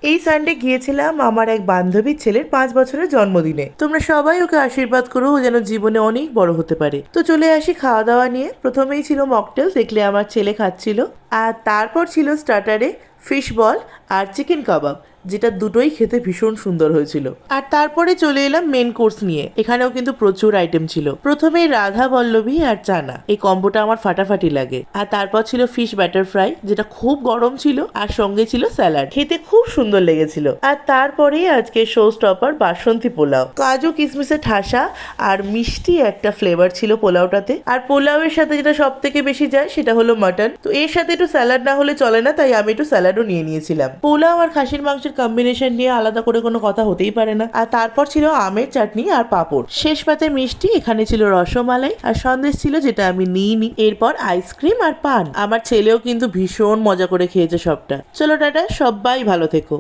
এই সানডে গিয়েছিলাম আমার এক বান্ধবীর ছেলের 5 বছরের জন্মদিনে। তোমরা সবাই ওকে আশীর্বাদ করো ও যেন জীবনে অনেক বড় হতে পারে। তো চলে আসি খাওয়া দাওয়া নিয়ে। প্রথমেই ছিল মকটেল, দেখলে আমার ছেলে খাচ্ছিল। আর তারপর ছিল স্টার্টারে ফিশ বল আর চিকেন কাবাব, যেটা দুটোই খেতে ভীষণ সুন্দর হয়েছিল। আর তারপরে চলে এলাম মেন কোর্স নিয়ে। এখানেও কিন্তু প্রচুর আইটেম ছিল। প্রথমেই রাধা বল্লভী আর চানা, এই কম্বোটা আমার ফাটাফাটি লাগে। আর তারপর ছিল ফিশ ব্যাটার ফ্রাই, যেটা খুব গরম ছিল, আর সঙ্গে ছিল স্যালাড, খেতে খুব সুন্দর লেগেছিল। আর তারপরেই আজকে শো স্টপার বাসন্তী পোলাও, কাজু কিশমিশের ঠাসা আর মিষ্টি একটা ফ্লেভার ছিল পোলাওটাতে। আর পোলাওয়ের সাথে যেটা সব থেকে বেশি যায় সেটা হলো মাটন। তো এর সাথে একটু স্যালাড না হলে চলে না, তাই আমি একটু স্যালাডও নিয়ে নিয়েছিলাম। পোলাও আর খাসির মাংসের কম্বিনেশন নিয়ে আলাদা করে কোনো কথা হতেই পারে না। আর তারপর ছিল আমের চাটনি আর পাঁপড়, শেষ পাতে মিষ্টি। এখানে ছিল রসমালাই আর সন্দেশ ছিল, যেটা আমি নিইনি। এরপর আইসক্রিম আর পান। আমার ছেলেও কিন্তু ভীষণ মজা করে খেয়েছে সবটা। চলো টাটা, সবাই ভালো থেকো।